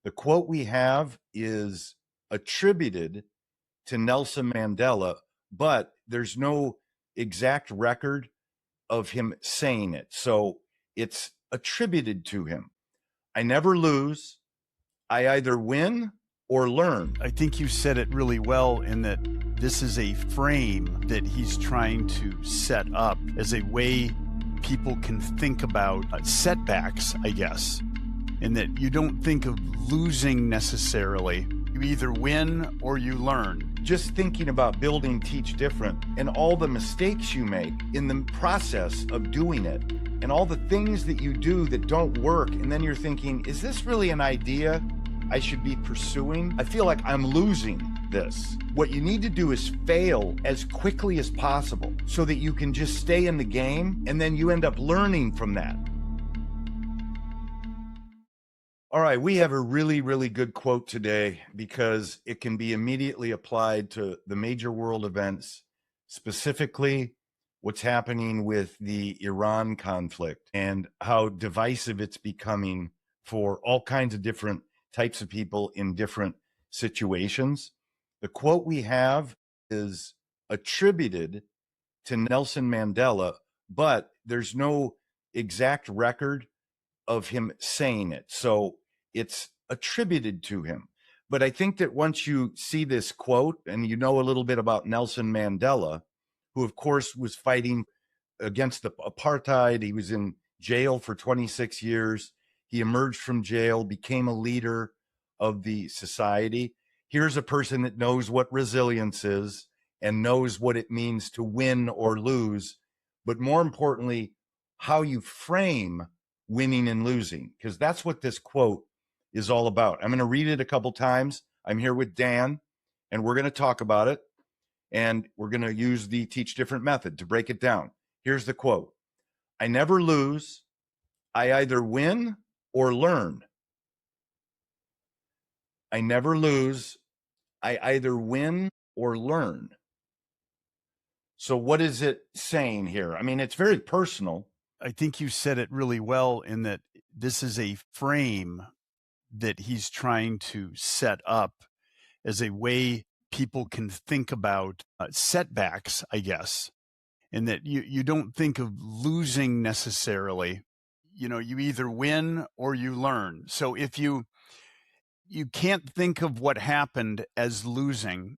The quote we have is attributed to Nelson Mandela, but there's no exact record of him saying it. So it's attributed to him. I never lose. I either win or learn. I think you said it really well in that this is a frame that he's trying to set up as a way people can think about setbacks, I guess, and that you don't think of losing necessarily. You either win or you learn. Just thinking about building Teach Different and all the mistakes you make in the process of doing it and all the things that you do that don't work. And then you're thinking, is this really an idea I should be pursuing? I feel like I'm losing this. What you need to do is fail as quickly as possible so that you can just stay in the game and then you end up learning from that. All right, we have a really, really good quote today because it can be immediately applied to the major world events, specifically what's happening with the Iran conflict and how divisive it's becoming for all kinds of different types of people in different situations. The quote we have is attributed to Nelson Mandela, but there's no exact record of him saying it. So it's attributed to him. But I think that once you see this quote and you know a little bit about Nelson Mandela, who of course was fighting against the apartheid, he was in jail for 26 years. He emerged from jail, became a leader of the society. Here's a person that knows what resilience is and knows what it means to win or lose, but more importantly, how you frame winning and losing, because that's what this quote is all about. I'm going to read it a couple times. I'm here with Dan, and we're going to talk about it, and we're going to use the Teach Different method to break it down. Here's the quote. I never lose. I either win or learn. I never lose. I either win or learn. So what is it saying here? I mean, it's very personal. I think you said it really well in that this is a frame that he's trying to set up as a way people can think about setbacks, I guess, and that you don't think of losing necessarily. You know, you either win or you learn. So if you can't think of what happened as losing,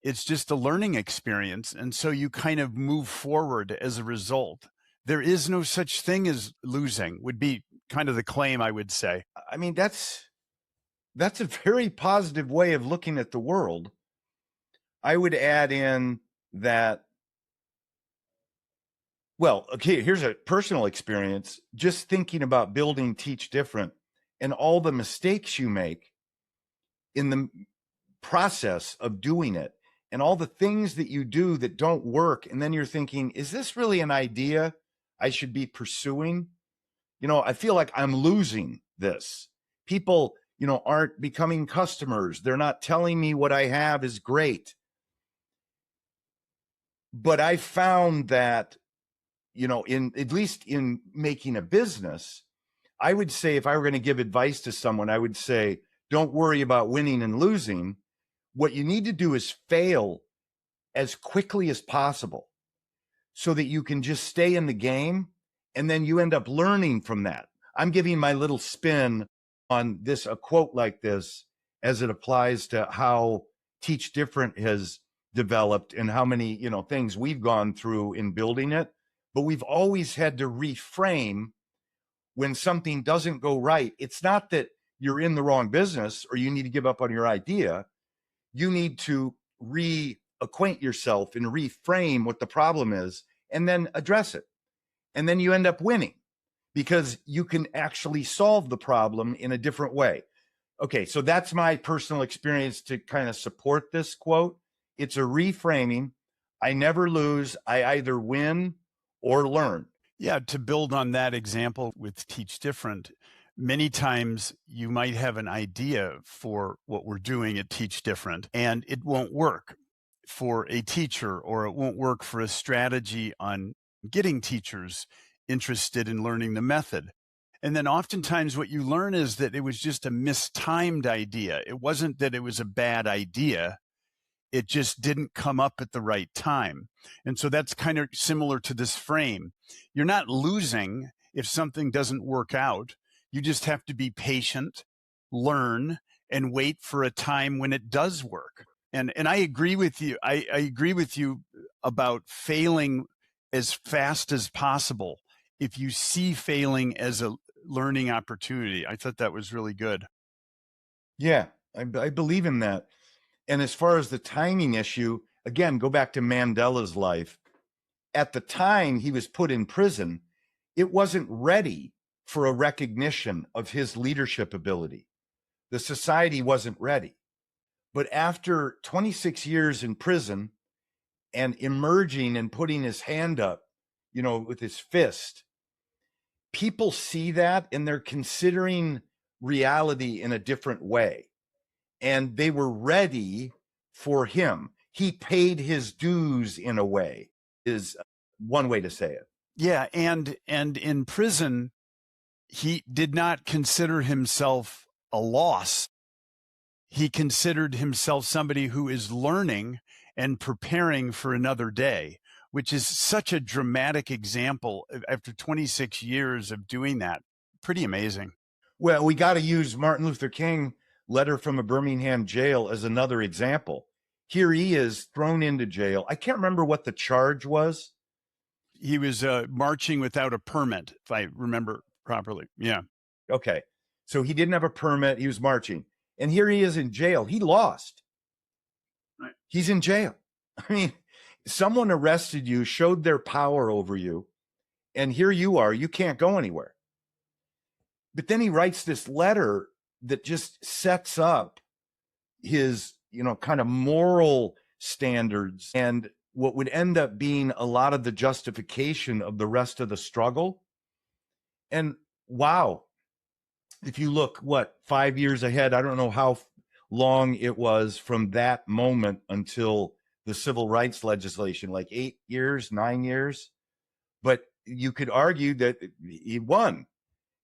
it's just a learning experience. And so you kind of move forward as a result. There is no such thing as losing, would be kind of the claim, I would say. I mean, that's a very positive way of looking at the world. I would add in that, well, okay, here's a personal experience. Just thinking about building Teach Different and all the mistakes you make in the process of doing it and all the things that you do that don't work. And then you're thinking, is this really an idea I should be pursuing? You know, I feel like I'm losing this. People, you know, aren't becoming customers. They're not telling me what I have is great. But I found that, you know, at least in making a business, I would say if I were going to give advice to someone, I would say, don't worry about winning and losing. What you need to do is fail as quickly as possible so that you can just stay in the game and then you end up learning from that. I'm giving my little spin on this, a quote like this, as it applies to how Teach Different has developed and how many, you know, things we've gone through in building it. But we've always had to reframe when something doesn't go right. It's not that you're in the wrong business or you need to give up on your idea. You need to reacquaint yourself and reframe what the problem is and then address it. And then you end up winning because you can actually solve the problem in a different way. Okay, so that's my personal experience to kind of support this quote. It's a reframing. I never lose. I either win or learn. Yeah, to build on that example with Teach Different, many times you might have an idea for what we're doing at Teach Different, and it won't work for a teacher, or it won't work for a strategy on getting teachers interested in learning the method. And then oftentimes what you learn is that it was just a mistimed idea. It wasn't that it was a bad idea. It just didn't come up at the right time. And so that's kind of similar to this frame. You're not losing if something doesn't work out. You just have to be patient, learn, and wait for a time when it does work. And I agree with you. I agree with you about failing as fast as possible. If you see failing as a learning opportunity, I thought that was really good. Yeah, I believe in that. And as far as the timing issue, again, go back to Mandela's life. At the time he was put in prison, it wasn't ready for a recognition of his leadership ability. The society wasn't ready. But after 26 years in prison and emerging and putting his hand up, with his fist, people see that and they're considering reality in a different way. And they were ready for him. He paid his dues in a way, is one way to say it. Yeah, and in prison, he did not consider himself a loss. He considered himself somebody who is learning and preparing for another day, which is such a dramatic example after 26 years of doing that. Pretty amazing. Well, we got to use Martin Luther King letter from a Birmingham jail as another example. Here he is thrown into jail. I can't remember what the charge was. He was marching without a permit, if I remember properly. Yeah. Okay. So he didn't have a permit. He was marching. And here he is in jail. He lost. Right. He's in jail. I mean, someone arrested you, showed their power over you, and here you are. You can't go anywhere. But then he writes this letter that just sets up his, kind of moral standards and what would end up being a lot of the justification of the rest of the struggle. And wow, if you look, 5 years ahead, I don't know how long it was from that moment until the civil rights legislation, like 8 years, 9 years. But you could argue that he won.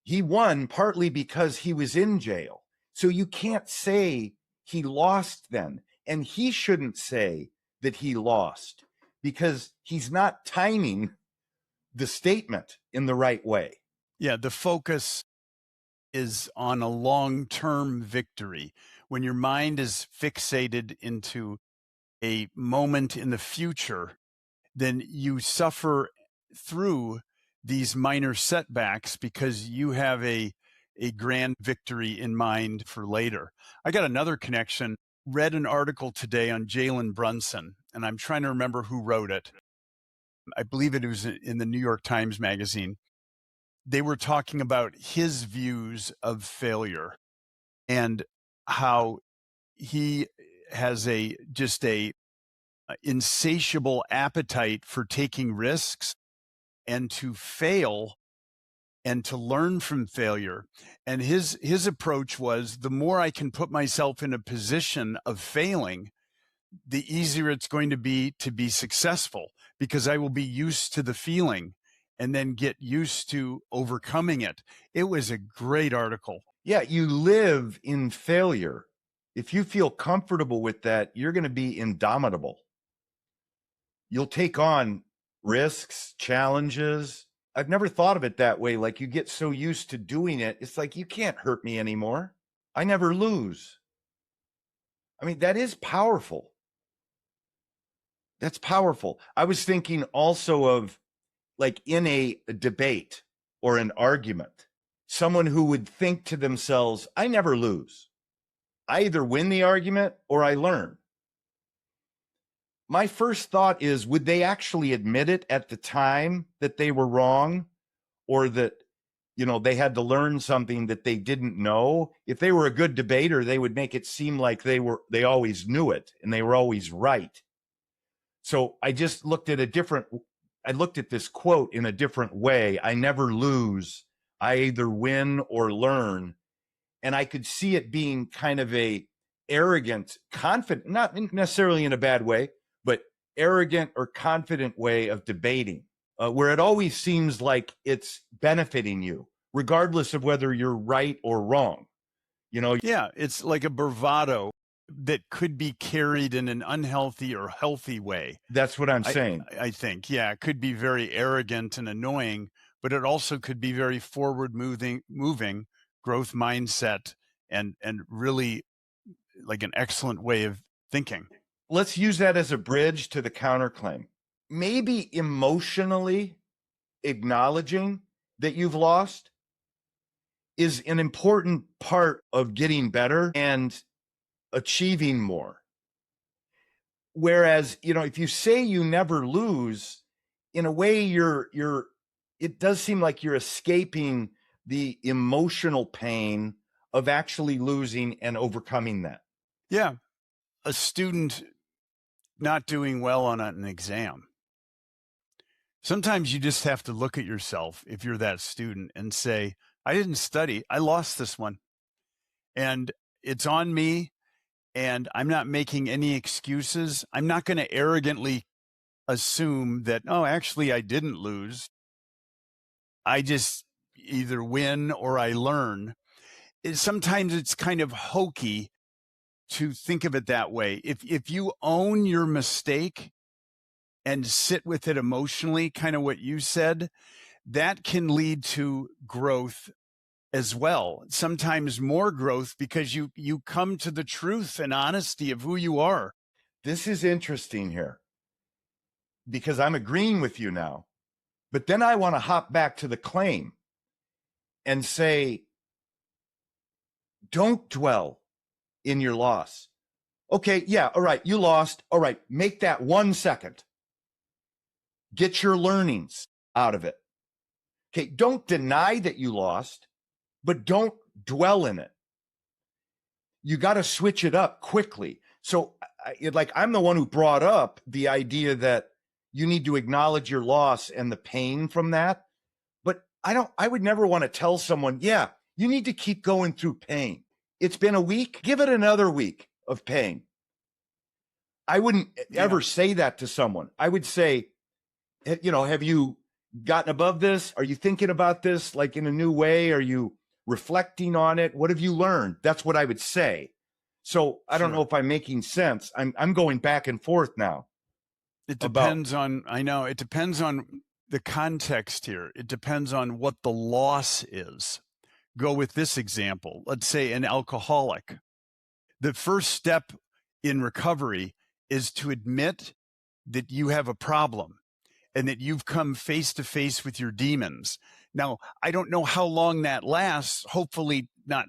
He won partly because he was in jail. So you can't say he lost then. And he shouldn't say that he lost because he's not timing the statement in the right way. Yeah, the focus is on a long-term victory. When your mind is fixated into a moment in the future, then you suffer through these minor setbacks because you have a grand victory in mind for later. I got another connection. Read an article today on Jalen Brunson, and I'm trying to remember who wrote it. I believe it was in the New York Times Magazine. They were talking about his views of failure and how he has just a insatiable appetite for taking risks and to fail and to learn from failure. And his approach was, the more I can put myself in a position of failing, the easier it's going to be successful, because I will be used to the feeling and then get used to overcoming it. It was a great article. Yeah, you live in failure. If you feel comfortable with that, you're going to be indomitable. You'll take on risks, challenges. I've never thought of it that way. Like, you get so used to doing it. It's like, you can't hurt me anymore. I never lose. I mean, that is powerful. That's powerful. I was thinking also of, like, in a debate or an argument, someone who would think to themselves, I never lose. I either win the argument or I learn. My first thought is, would they actually admit it at the time that they were wrong, or that, they had to learn something that they didn't know? If they were a good debater, they would make it seem like they always knew it and they were always right. So I just looked at this quote in a different way. I never lose. I either win or learn. And I could see it being kind of a arrogant, confident, not necessarily in a bad way, but arrogant or confident way of debating, where it always seems like it's benefiting you regardless of whether you're right or wrong. You know, Yeah, it's like a bravado that could be carried in an unhealthy or healthy way. that's what I'm saying. I think, yeah, it could be very arrogant and annoying, but it also could be very forward moving growth mindset and really like an excellent way of thinking. Let's use that as a bridge to the counterclaim. Maybe emotionally acknowledging that you've lost is an important part of getting better and achieving more. Whereas, you know, if you say you never lose, in a way it does seem like you're escaping the emotional pain of actually losing and overcoming that. Yeah, a student not doing well on an exam. Sometimes you just have to look at yourself if you're that student and say, I didn't study. I lost this one. And it's on me. And I'm not making any excuses. I'm not going to arrogantly assume that, oh, actually, I didn't lose. I just either win or I learn. Sometimes it's kind of hokey to think of it that way. If you own your mistake and sit with it emotionally, kind of what you said, that can lead to growth as well. Sometimes more growth because you come to the truth and honesty of who you are. This is interesting here because I'm agreeing with you now, but then I want to hop back to the claim and say, don't dwell in your loss. Okay, yeah, all right, you lost. All right, make that 1 second. Get your learnings out of it. Okay, don't deny that you lost, but don't dwell in it. You got to switch it up quickly. So, I'm the one who brought up the idea that you need to acknowledge your loss and the pain from that. But I would never want to tell someone, yeah, you need to keep going through pain. It's been a week, give it another week of pain. I wouldn't ever say that to someone. I would say, you know, have you gotten above this? Are you thinking about this like in a new way? Are you reflecting on it? What have you learned? That's what I would say. So I don't know if I'm making sense. I'm going back and forth now. It depends on, I know, it depends on the context here. It depends on what the loss is. Go with this example. Let's say an alcoholic. The first step in recovery is to admit that you have a problem and that you've come face to face with your demons. Now, I don't know how long that lasts. Hopefully not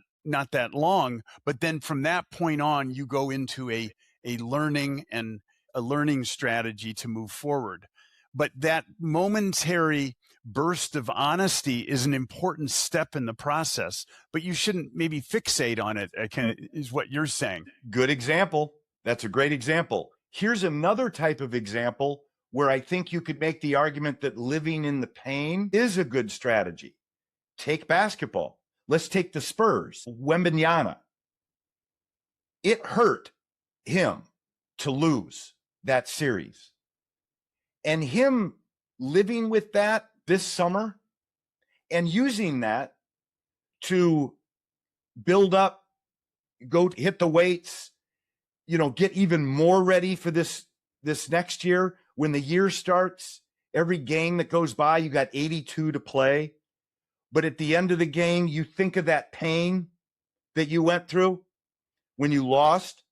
that long, but then from that point on, you go into a learning and a learning strategy to move forward. But that momentary burst of honesty is an important step in the process, but you shouldn't maybe fixate on it, is what you're saying. Good example. That's a great example. Here's another type of example where I think you could make the argument that living in the pain is a good strategy. Take basketball. Let's take the Spurs, Wembanyama. It hurt him to lose that series. And him living with that this summer and using that to build up, go hit the weights, you know, get even more ready for this next year. When the year starts, every game that goes by, you got 82 to play. But at the end of the game, you think of that pain that you went through when you lost.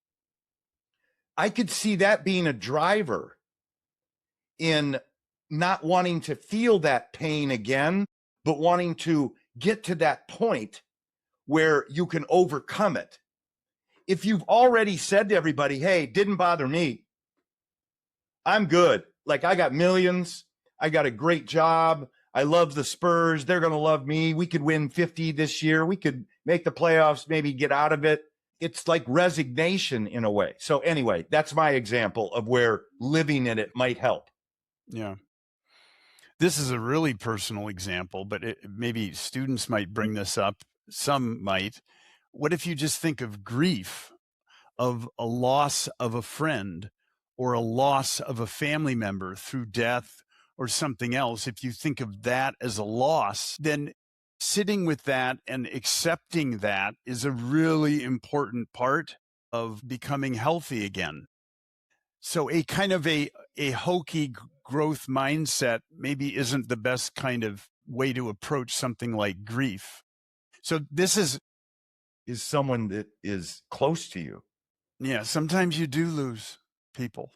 I could see that being a driver in not wanting to feel that pain again, but wanting to get to that point where you can overcome it. If you've already said to everybody, hey, didn't bother me, I'm good. Like, I got millions. I got a great job. I love the Spurs. They're going to love me. We could win 50 this year. We could make the playoffs, maybe get out of it. It's like resignation in a way. So anyway, that's my example of where living in it might help. Yeah. This is a really personal example, but maybe students might bring this up. Some might. What if you just think of grief, of a loss of a friend or a loss of a family member through death or something else? If you think of that as a loss, then sitting with that and accepting that is a really important part of becoming healthy again. So a kind of a hokey growth mindset maybe isn't the best kind of way to approach something like grief. So this is someone that is close to you. yeah, sometimes you do lose people.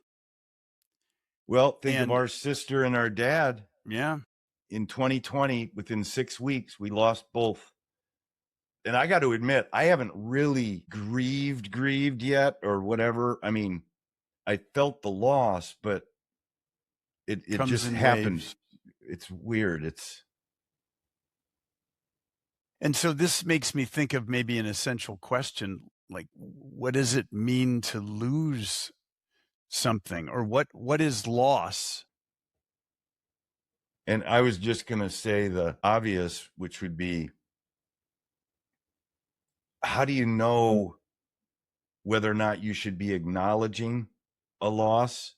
Well, think of And our sister and our dad. yeah, In 2020, within 6 weeks, we lost both. And I got to admit, I haven't really grieved yet or whatever. I mean, I felt the loss, but it comes just in happened. waves. It's weird. And so this makes me think of maybe an essential question, like what does it mean to lose something, or what is loss? And I was just going to say the obvious, which would be, how do you know whether or not you should be acknowledging a loss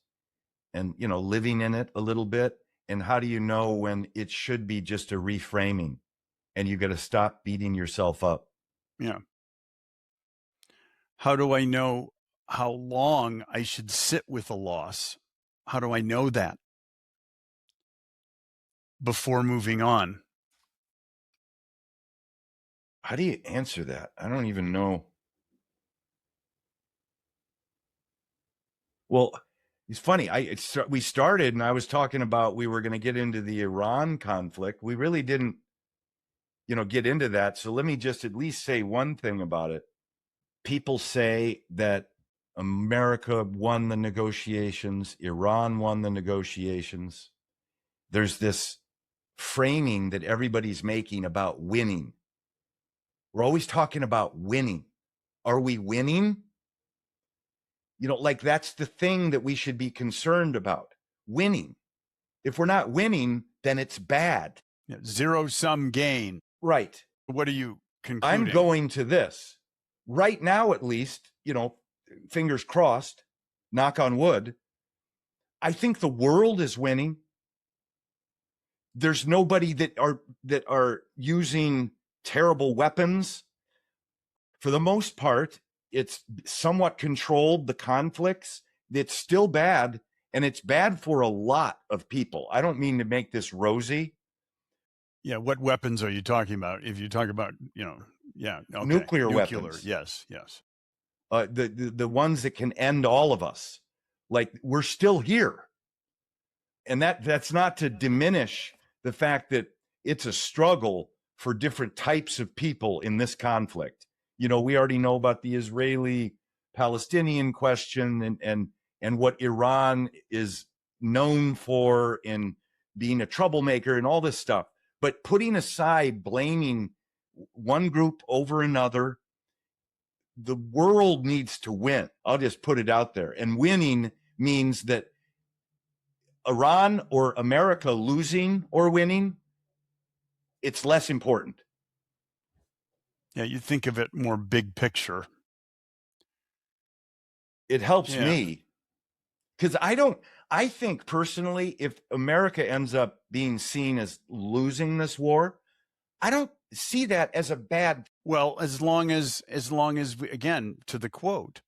and, living in it a little bit? And how do you know when it should be just a reframing and you got to stop beating yourself up? Yeah. How do I know how long I should sit with a loss? How do I know that before moving on? How do you answer that? I don't even know. Well, it's funny. We started and I was talking about we were going to get into the Iran conflict. We really didn't, get into that. So let me just at least say one thing about it. People say that America won the negotiations, Iran won the negotiations. There's this framing that everybody's making about winning. We're always talking about winning. Are we winning? Like that's the thing that we should be concerned about, winning. If we're not winning, then it's bad. Yeah, zero-sum gain. Right. What are you concluding? I'm going to this. Right now, at least, fingers crossed, knock on wood, I think the world is winning. There's nobody that are using terrible weapons. For the most part, it's somewhat controlled, the conflicts. It's still bad, and it's bad for a lot of people. I don't mean to make this rosy. Yeah, what weapons are you talking about? If you talk about, okay. Nuclear weapons. Yes. The ones that can end all of us. Like, we're still here. And that's not to diminish the fact that it's a struggle for different types of people in this conflict. We already know about the Israeli-Palestinian question and what Iran is known for in being a troublemaker and all this stuff. But putting aside blaming one group over another, the world needs to win. I'll just put it out there. And winning means that Iran or America losing or winning, it's less important. Yeah, you think of it more big picture. It helps me because I think personally, if America ends up being seen as losing this war, I don't see that as a bad. Well, as long as we, again, to the quote,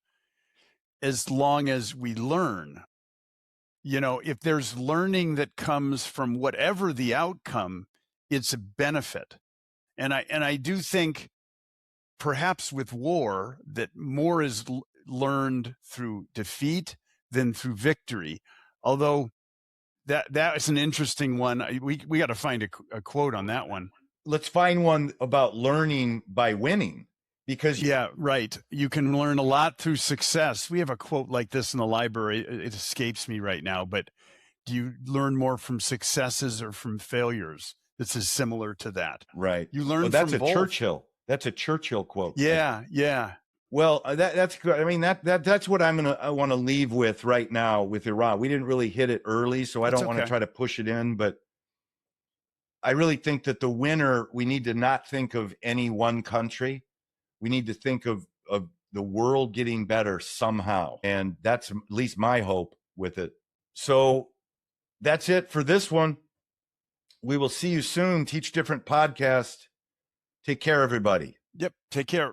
as long as we learn, if there's learning that comes from whatever the outcome, it's a benefit. And I do think perhaps with war that more is learned through defeat than through victory. Although that is an interesting one. We got to find a quote on that one. Let's find one about learning by winning, because yeah, right. You can learn a lot through success. We have a quote like this in the library. It escapes me right now, but do you learn more from successes or from failures? This is similar to that. Right. You learn that's from a both. Churchill. That's a Churchill quote. Yeah. Well, that's good. I mean, that's what I want to leave with right now with Iran. We didn't really hit it early, so I don't want to try to push it in, but I really think that the winner, we need to not think of any one country. We need to think of the world getting better somehow. And that's at least my hope with it. So that's it for this one. We will see you soon. Teach Different podcast. Take care, everybody. Yep. Take care.